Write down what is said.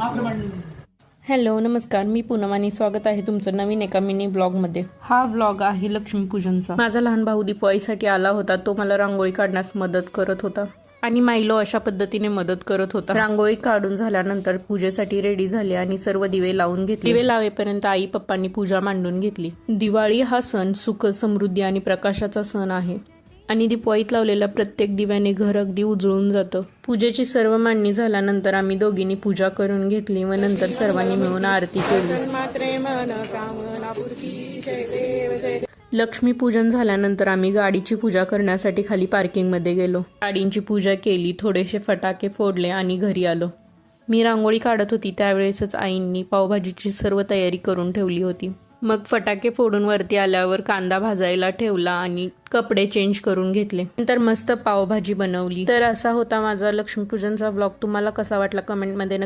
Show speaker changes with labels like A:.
A: आक्रमण.
B: हॅलो नमस्कार, मी पूनम आणि स्वागत आहे तुमचं नवीन एका मिनी ब्लॉगमध्ये. हा व्लॉग आहे लक्ष्मीपूजनचा. माझा लहान भाऊ दिवाळीसाठी आला होता. तो मला रांगोळी काढण्यात मदत करत होता आणि मायलो अशा पद्धतीने मदत करत होता. रांगोळी काढून झाल्यानंतर पूजेसाठी रेडी झाले आणि सर्व दिवे लावून घेतले. दिवे लावेपर्यंत आई पप्पांनी पूजा मांडून घेतली. दिवाळी हा सण सुख, समृद्धी आणि प्रकाशाचा सण आहे आणि दिवाळीत लावलेल्या प्रत्येक दिव्याने घर अगदी उजळून जातं. पूजेची सर्व मांडणी झाल्यानंतर आम्ही दोघींनी पूजा करून घेतली व नंतर सर्वांनी मिळून आरती केली. लक्ष्मीपूजन झाल्यानंतर आम्ही गाडीची पूजा करण्यासाठी खाली पार्किंगमध्ये गेलो. गाडींची पूजा केली, थोडेसे फटाके फोडले आणि घरी आलो. मी रांगोळी काढत होती त्यावेळेसच आईंनी पावभाजीची सर्व तयारी करून ठेवली होती. मग फटाके फोडून वरती आल्यावर कांदा भाजायला ठेवला आणि कपडे चेंज करून घेतले. नंतर मस्त पावभाजी बनवली. तर असा होता माझा लक्ष्मीपूजनचा व्लॉग. तुम्हाला कसा वाटला कमेंटमध्ये